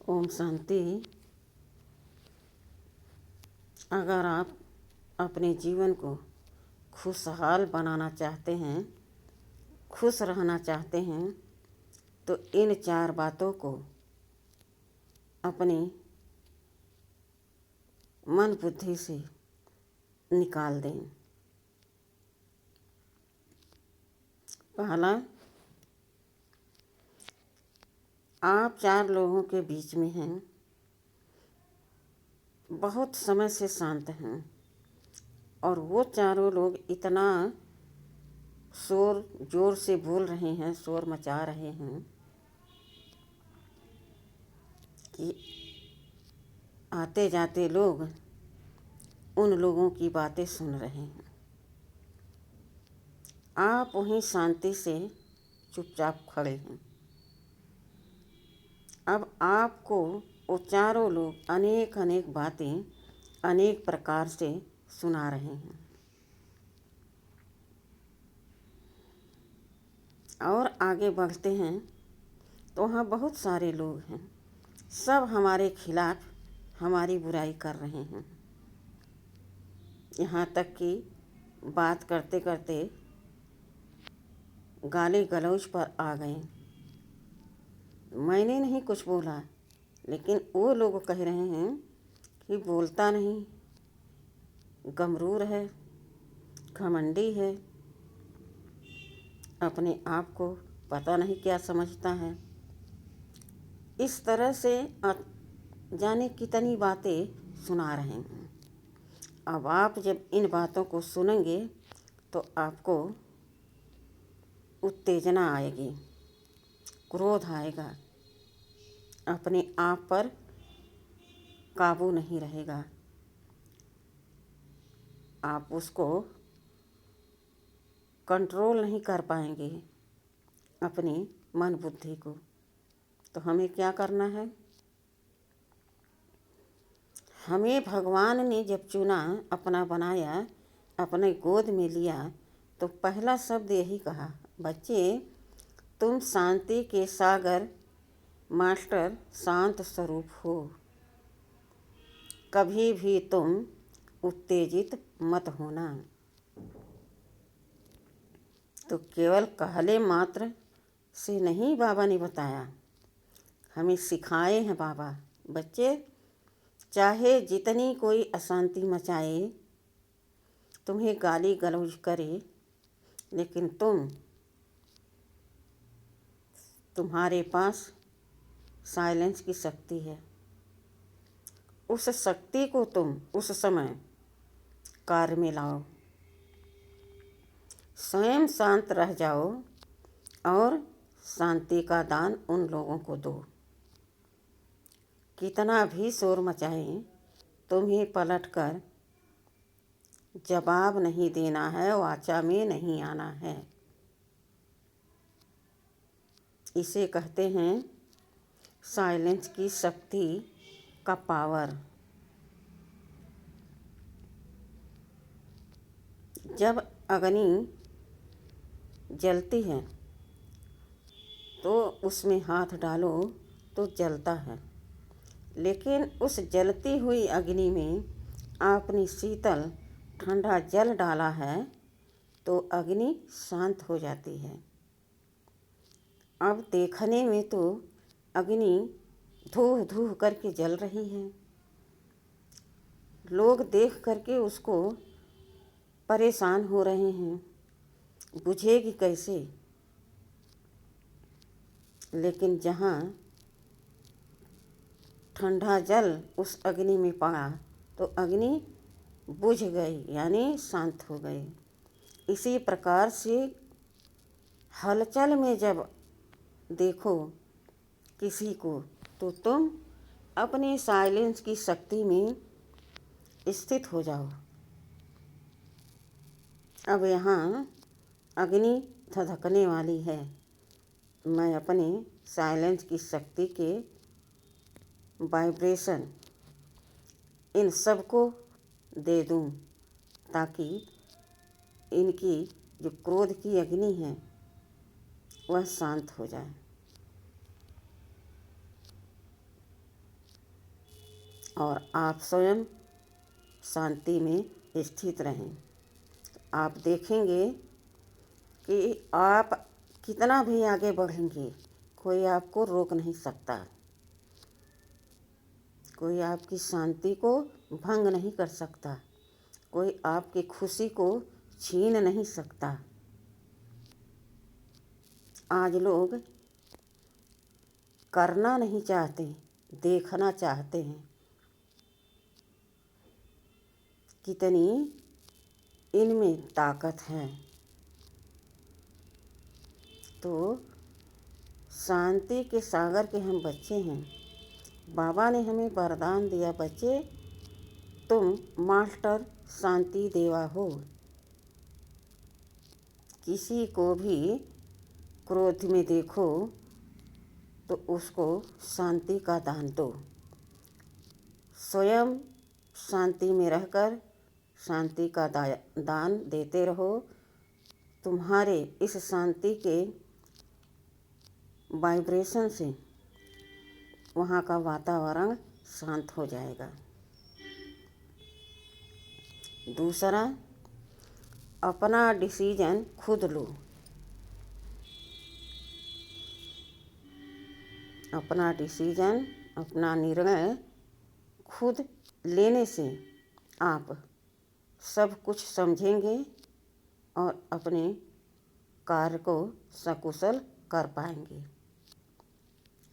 ओम शांति। अगर आप अपने जीवन को खुशहाल बनाना चाहते हैं, खुश रहना चाहते हैं, तो इन 4 बातों को अपनी मन बुद्धि से निकाल दें। पहला, आप 4 लोगों के बीच में हैं, बहुत समय से शांत हैं और वो चारों लोग इतना शोर जोर से बोल रहे हैं, शोर मचा रहे हैं कि आते जाते लोग उन लोगों की बातें सुन रहे हैं। आप वहीं शांति से चुपचाप खड़े हैं। अब आपको वो चारों लोग अनेक अनेक बातें अनेक प्रकार से सुना रहे हैं और आगे बढ़ते हैं तो वहाँ बहुत सारे लोग हैं, सब हमारे खिलाफ हमारी बुराई कर रहे हैं। यहाँ तक कि बात करते करते गाली गलौज पर आ गए। मैंने नहीं कुछ बोला, लेकिन वो लोग कह रहे हैं कि बोलता नहीं, गमरूर है, घमंडी है, अपने आप को पता नहीं क्या समझता है। इस तरह से जाने कितनी बातें सुना रहे हैं। अब आप जब इन बातों को सुनेंगे तो आपको उत्तेजना आएगी, क्रोध आएगा, अपने आप पर काबू नहीं रहेगा। आप उसको कंट्रोल नहीं कर पाएंगे, अपनी मन बुद्धि को। तो हमें क्या करना है? हमें भगवान ने जब चुना, अपना बनाया, अपने गोद में लिया, तो पहला शब्द यही कहा, बच्चे तुम शांति के सागर मास्टर शांत स्वरूप हो, कभी भी तुम उत्तेजित मत होना। तो केवल कहले मात्र से नहीं बाबा ने बताया, हमें सिखाए हैं बाबा, बच्चे चाहे जितनी कोई अशांति मचाए, तुम्हें गाली गलौज करे, लेकिन तुम्हारे पास साइलेंस की शक्ति है। उस शक्ति को तुम उस समय कार्य में लाओ, स्वयं शांत रह जाओ और शांति का दान उन लोगों को दो। कितना भी शोर मचाएं, तुम्हें पलटकर जवाब नहीं देना है, वाचा में नहीं आना है। इसे कहते हैं साइलेंस की शक्ति का पावर। जब अग्नि जलती है तो उसमें हाथ डालो तो जलता है, लेकिन उस जलती हुई अग्नि में आपने शीतल ठंडा जल डाला है तो अग्नि शांत हो जाती है। अब देखने में तो अग्नि धूह धूह करके जल रही है, लोग देख करके उसको परेशान हो रहे हैं, बुझेगी कैसे। लेकिन जहाँ ठंडा जल उस अग्नि में पड़ा तो अग्नि बुझ गई, यानी शांत हो गई। इसी प्रकार से हलचल में जब देखो किसी को तो तुम अपने साइलेंस की शक्ति में स्थित हो जाओ। अब यहाँ अग्नि धधकने वाली है, मैं अपने साइलेंस की शक्ति के वाइब्रेशन इन सबको दे दूं, ताकि इनकी जो क्रोध की अग्नि है वह शांत हो जाए। और आप स्वयं शांति में स्थित रहें। आप देखेंगे कि आप कितना भी आगे बढ़ेंगे, कोई आपको रोक नहीं सकता, कोई आपकी शांति को भंग नहीं कर सकता, कोई आपकी खुशी को छीन नहीं सकता। आज लोग करना नहीं चाहते, देखना चाहते हैं। कितनी इनमें ताकत है। तो शांति के सागर के हम बच्चे हैं। बाबा ने हमें वरदान दिया, बच्चे तुम मास्टर शांति देवा हो। किसी को भी क्रोध में देखो तो उसको शांति का दान दो। स्वयं शांति में रहकर शांति का दान देते रहो। तुम्हारे इस शांति के वाइब्रेशन से वहाँ का वातावरण शांत हो जाएगा। दूसरा, अपना डिसीजन खुद लो। अपना डिसीजन, अपना निर्णय खुद लेने से आप सब कुछ समझेंगे और अपने कार्य को सकुशल कर पाएंगे।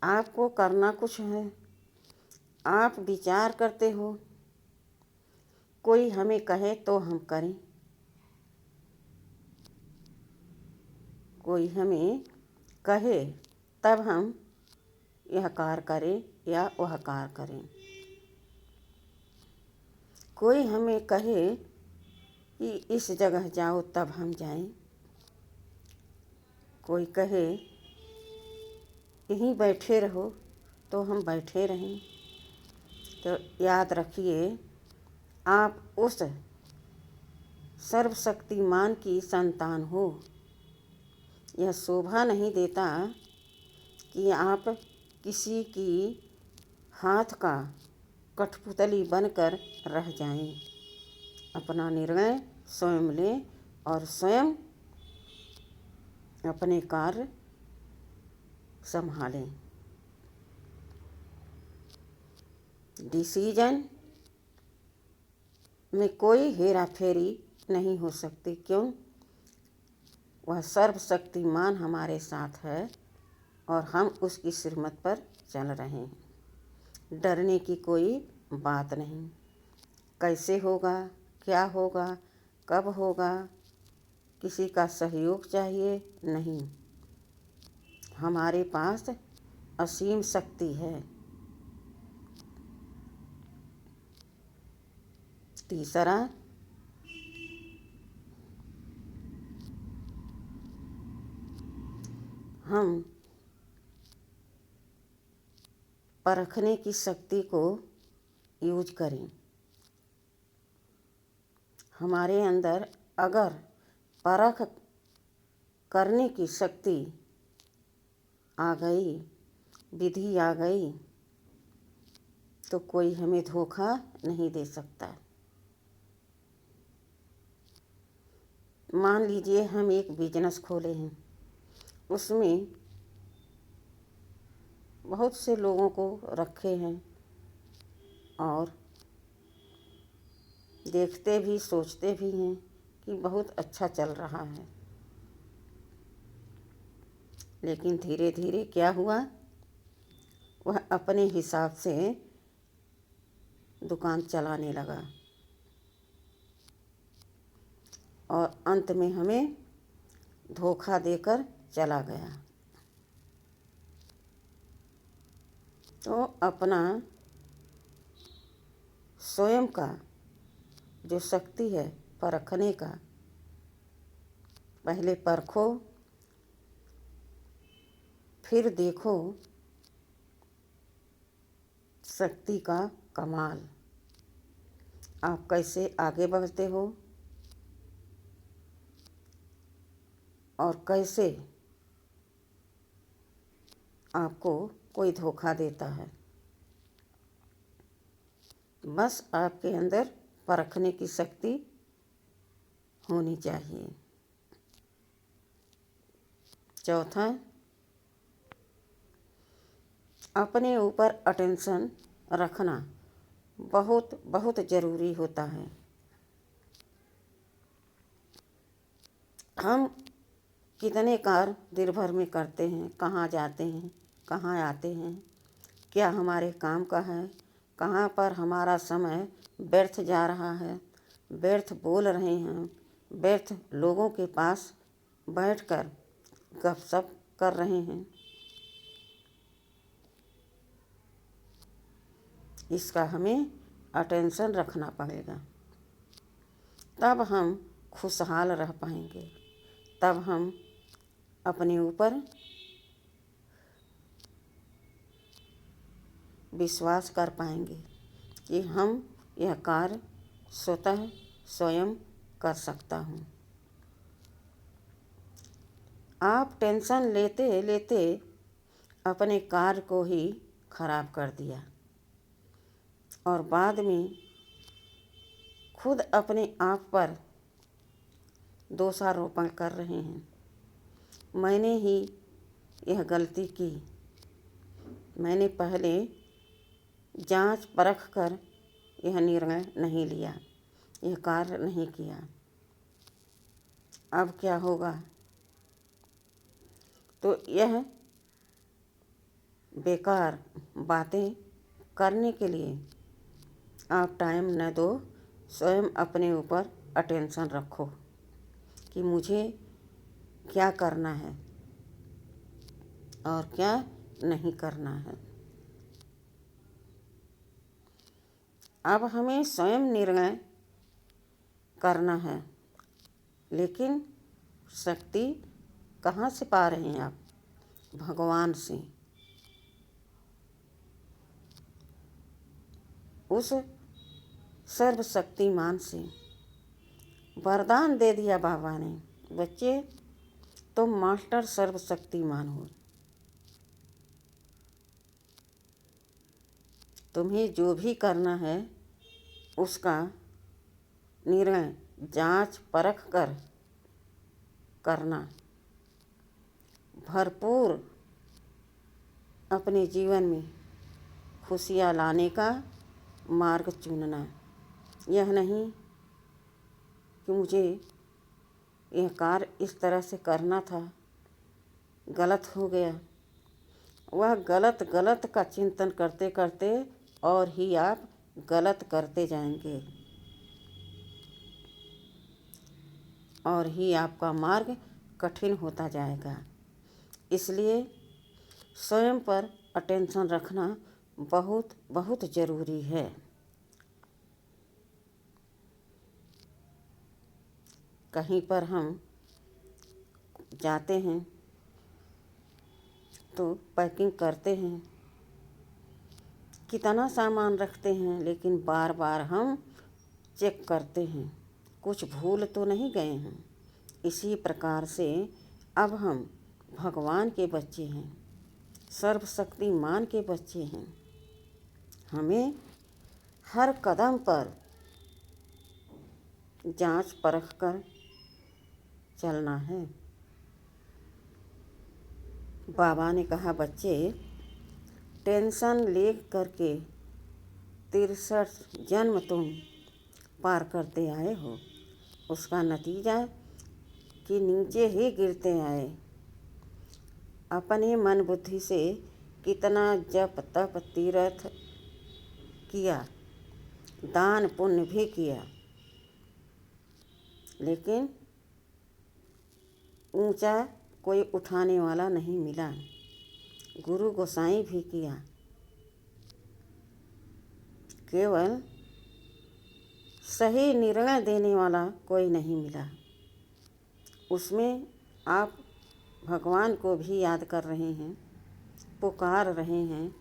आपको करना कुछ है, आप विचार करते हो कोई हमें कहे तो हम करें, कोई हमें कहे तब हम यह कार्य करें या वह कार्य करें। कोई हमें कहे कि इस जगह जाओ तब हम जाएं, कोई कहे यहीं बैठे रहो तो हम बैठे रहें। तो याद रखिए, आप उस सर्वशक्तिमान की संतान हो। यह शोभा नहीं देता कि आप किसी की हाथ का कठपुतली बनकर रह जाएं। अपना निर्णय स्वयं लें और स्वयं अपने कार्य संभालें। डिसीजन में कोई हेरा फेरी नहीं हो सकती। क्यों? वह सर्वशक्तिमान हमारे साथ है और हम उसकी श्रीमत पर चल रहे हैं। डरने की कोई बात नहीं। कैसे होगा, क्या होगा, कब होगा, किसी का सहयोग चाहिए नहीं। हमारे पास असीम शक्ति है। तीसरा, हम परखने की शक्ति को यूज करें। हमारे अंदर अगर परख करने की शक्ति आ गई, विधि आ गई, तो कोई हमें धोखा नहीं दे सकता। मान लीजिए हम एक बिजनेस खोले हैं, उसमें बहुत से लोगों को रखे हैं और देखते भी सोचते भी हैं कि बहुत अच्छा चल रहा है। लेकिन धीरे धीरे क्या हुआ, वह अपने हिसाब से दुकान चलाने लगा और अंत में हमें धोखा देकर चला गया। तो अपना स्वयं का जो शक्ति है परखने का, पहले परखो फिर देखो शक्ति का कमाल। आप कैसे आगे बढ़ते हो और कैसे आपको कोई धोखा देता है। बस आपके अंदर परखने की शक्ति होनी चाहिए। चौथा, अपने ऊपर अटेंशन रखना बहुत बहुत ज़रूरी होता है। हम कितने कार्य दिन भर में करते हैं, कहाँ जाते हैं, कहाँ आते हैं, क्या हमारे काम का है, कहाँ पर हमारा समय व्यर्थ जा रहा है, व्यर्थ बोल रहे हैं, व्यर्थ लोगों के पास बैठकर गपशप कर रहे हैं। इसका हमें अटेंशन रखना पड़ेगा, तब हम खुशहाल रह पाएंगे, तब हम अपने ऊपर विश्वास कर पाएंगे कि हम यह कार्य स्वयं कर सकता हूँ। आप टेंशन लेते लेते अपने कार्य को ही खराब कर दिया और बाद में खुद अपने आप पर दोषारोपण कर रहे हैं। मैंने ही यह गलती की, मैंने पहले जांच परख कर यह निर्णय नहीं लिया, यह कार्य नहीं किया। अब क्या होगा? तो यह बेकार बातें करने के लिए आप टाइम न दो, स्वयं अपने ऊपर अटेंशन रखो कि मुझे क्या करना है और क्या नहीं करना है। अब हमें स्वयं निर्णय करना है, लेकिन शक्ति कहाँ से पा रहे हैं आप? भगवान से। उस सर्वशक्तिमान से वरदान दे दिया बाबा ने, बच्चे तुम मास्टर सर्वशक्तिमान हो, तुम्हें जो भी करना है उसका निर्णय जांच परख कर करना, भरपूर अपने जीवन में खुशियाँ लाने का मार्ग चुनना। यह नहीं कि मुझे यह कार्य इस तरह से करना था, गलत हो गया। वह गलत का चिंतन करते करते और ही आप गलत करते जाएंगे और ही आपका मार्ग कठिन होता जाएगा। इसलिए स्वयं पर अटेंशन रखना बहुत बहुत ज़रूरी है। कहीं पर हम जाते हैं तो पैकिंग करते हैं, कितना सामान रखते हैं, लेकिन बार बार हम चेक करते हैं कुछ भूल तो नहीं गए हैं। इसी प्रकार से अब हम भगवान के बच्चे हैं, सर्वशक्तिमान के बच्चे हैं। हमें हर कदम पर जांच परख कर चलना है। बाबा ने कहा, बच्चे टेंशन ले करके 63 जन्म तुम पार करते आए हो, उसका नतीजा कि नीचे ही गिरते आए। अपने मन बुद्धि से कितना जप तप तीर्थ किया, दान पुण्य भी किया, लेकिन ऊंचा कोई उठाने वाला नहीं मिला। गुरु गोसाई भी किया, केवल सही निर्णय देने वाला कोई नहीं मिला। उसमें आप भगवान को भी याद कर रहे हैं, पुकार रहे हैं,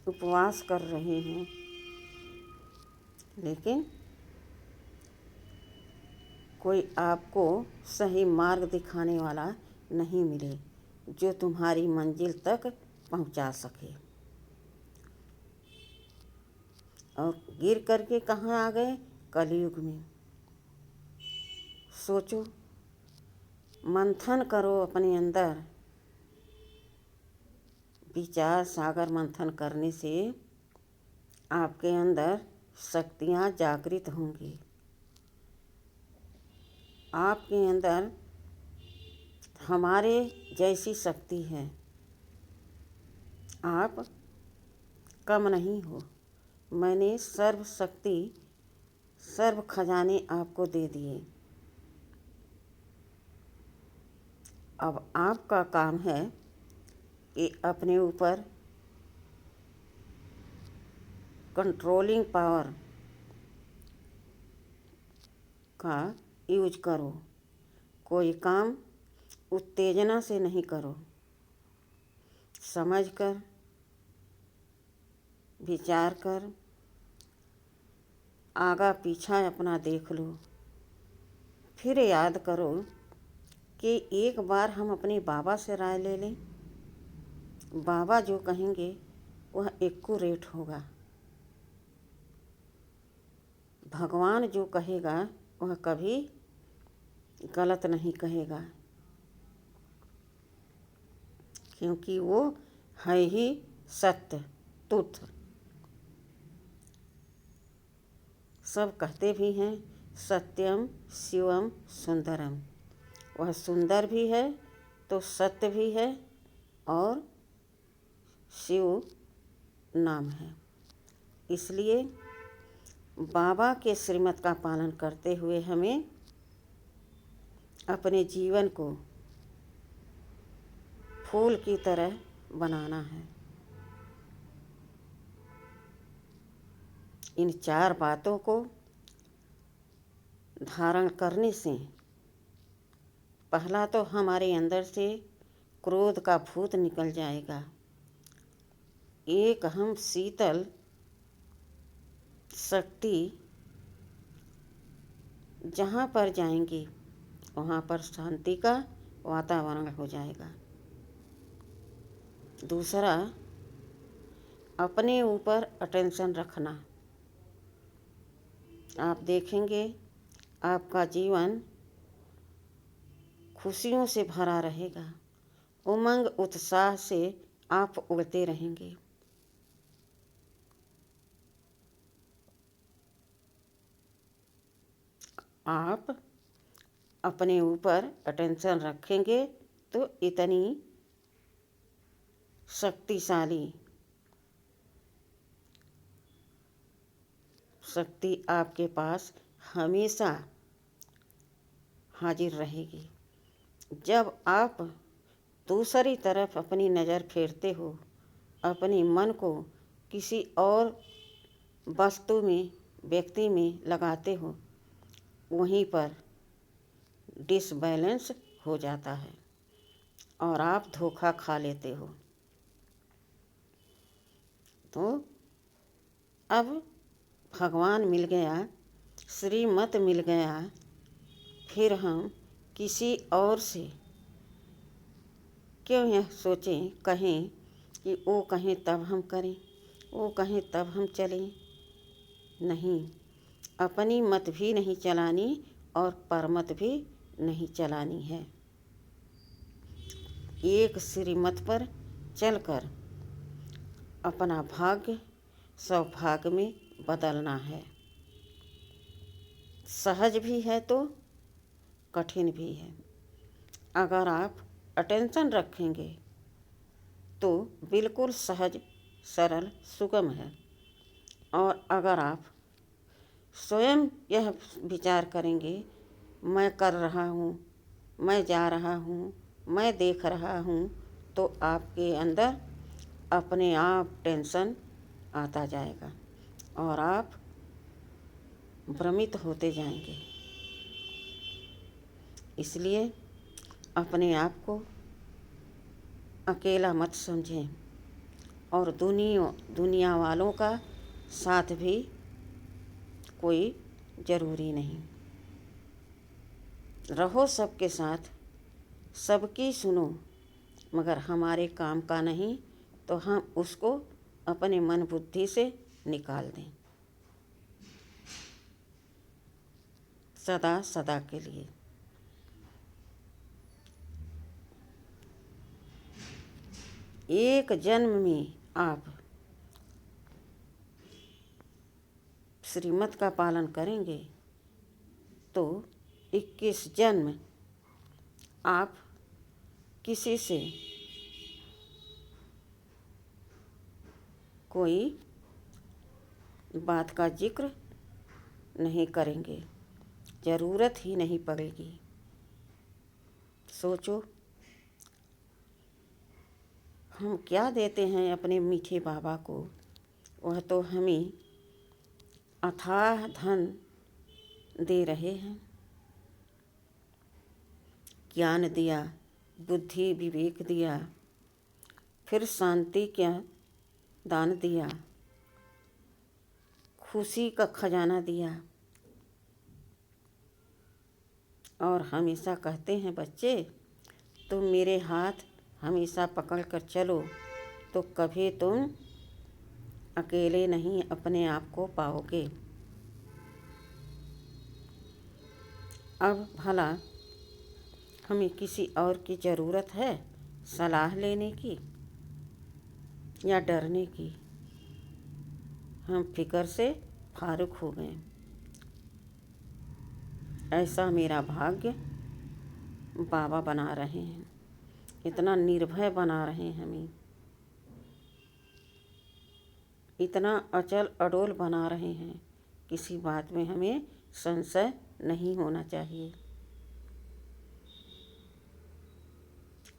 उपवास कर रहे हैं, लेकिन कोई आपको सही मार्ग दिखाने वाला नहीं मिले जो तुम्हारी मंजिल तक पहुंचा सके। और गिर करके कहाँ आ गए? कलयुग में। सोचो, मंथन करो अपने अंदर। विचार सागर मंथन करने से आपके अंदर शक्तियाँ जागृत होंगी। आपके अंदर हमारे जैसी शक्ति है। आप कम नहीं हो। मैंने सर्व शक्ति, सर्व खजाने आपको दे दिए। अब आपका काम है कि अपने ऊपर कंट्रोलिंग पावर का यूज करो। कोई काम उत्तेजना से नहीं करो। समझ कर, विचार कर, आगा पीछा अपना देख लो। फिर याद करो कि एक बार हम अपने बाबा से राय ले लें। बाबा जो कहेंगे वह एक्यूरेट होगा। भगवान जो कहेगा वह कभी गलत नहीं कहेगा, क्योंकि वो है ही सत्य तुथ। सब कहते भी हैं सत्यम शिवम सुंदरम। वह सुंदर भी है तो सत्य भी है और शिव नाम है। इसलिए बाबा के श्रीमत का पालन करते हुए हमें अपने जीवन को फूल की तरह बनाना है। इन 4 बातों को धारण करने से पहला तो हमारे अंदर से क्रोध का भूत निकल जाएगा। एक हम शीतल शक्ति जहाँ पर जाएंगी वहाँ पर शांति का वातावरण हो जाएगा। दूसरा, अपने ऊपर अटेंशन रखना। आप देखेंगे आपका जीवन खुशियों से भरा रहेगा। उमंग उत्साह से आप उड़ते रहेंगे। आप अपने ऊपर अटेंशन रखेंगे तो इतनी शक्तिशाली शक्ति आपके पास हमेशा हाजिर रहेगी। जब आप दूसरी तरफ अपनी नज़र फेरते हो, अपने मन को किसी और वस्तु में, व्यक्ति में लगाते हो, वहीं पर डिसबैलेंस हो जाता है और आप धोखा खा लेते हो। तो अब भगवान मिल गया, श्रीमत मिल गया, फिर हम किसी और से क्यों यह सोचें, कहें कि वो कहें तब हम करें, वो कहें तब हम चलें। नहीं, अपनी मत भी नहीं चलानी और परमत भी नहीं चलानी है। एक श्रीमत पर चलकर अपना भाग्य सौभाग्य में बदलना है। सहज भी है तो कठिन भी है। अगर आप अटेंशन रखेंगे तो बिल्कुल सहज, सरल, सुगम है। और अगर आप स्वयं यह विचार करेंगे, मैं कर रहा हूँ, मैं जा रहा हूँ, मैं देख रहा हूँ, तो आपके अंदर अपने आप टेंशन आता जाएगा और आप भ्रमित होते जाएंगे। इसलिए अपने आप को अकेला मत समझें और दुनिया वालों का साथ भी कोई ज़रूरी नहीं। रहो सबके साथ, सबकी सुनो, मगर हमारे काम का नहीं तो हम उसको अपने मन बुद्धि से निकाल दें। सदा सदा के लिए। एक जन्म में आप श्रीमत का पालन करेंगे तो 21 जन्म आप किसी से कोई बात का जिक्र नहीं करेंगे, ज़रूरत ही नहीं पड़ेगी। सोचो, हम क्या देते हैं अपने मीठे बाबा को, वह तो हमें अथाह धन दे रहे हैं। ज्ञान दिया, बुद्धि विवेक दिया, फिर शांति का दान दिया, खुशी का खजाना दिया, और हमेशा कहते हैं बच्चे तुम मेरे हाथ हमेशा पकड़ कर चलो तो कभी तुम अकेले नहीं अपने आप को पाओगे। अब भला हमें किसी और की ज़रूरत है सलाह लेने की या डरने की? हम फिक्र से फारुक हो गए। ऐसा मेरा भाग्य बाबा बना रहे हैं, इतना निर्भय बना रहे हैं हमें, इतना अचल अडोल बना रहे हैं, किसी बात में हमें संशय नहीं होना चाहिए।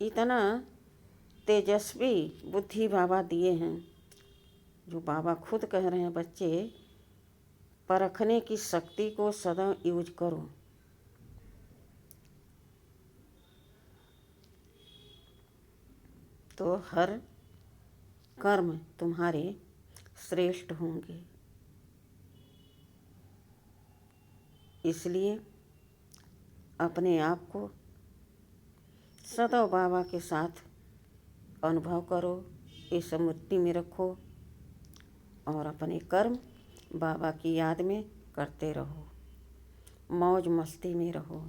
इतना तेजस्वी बुद्धि बाबा दिए हैं, जो बाबा खुद कह रहे हैं बच्चे परखने की शक्ति को सदा यूज करो। तो हर कर्म तुम्हारे श्रेष्ठ होंगे। इसलिए अपने आप को सदा बाबा के साथ अनुभव करो, इस स्मृति में रखो और अपने कर्म बाबा की याद में करते रहो, मौज मस्ती में रहो।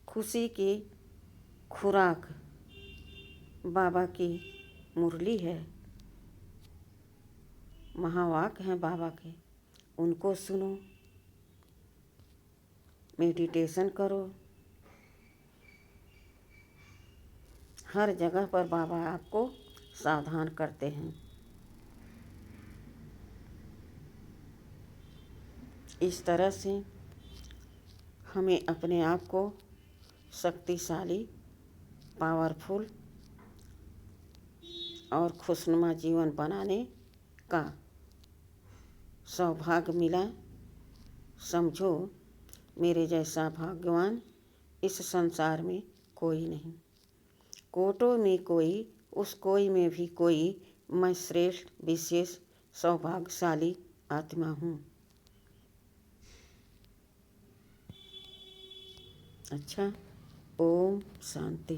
खुशी की खुराक बाबा की मुरली है, महावाक हैं बाबा के, उनको सुनो, मेडिटेशन करो। हर जगह पर बाबा आपको सावधान करते हैं। इस तरह से हमें अपने आप को शक्तिशाली, पावरफुल और खुशनुमा जीवन बनाने का सौभाग्य मिला। समझो मेरे जैसा भाग्यवान इस संसार में कोई नहीं, कोटों में कोई, उस कोई में भी कोई, मैं श्रेष्ठ विशेष सौभाग्यशाली आत्मा हूँ। अच्छा, ओम शांति।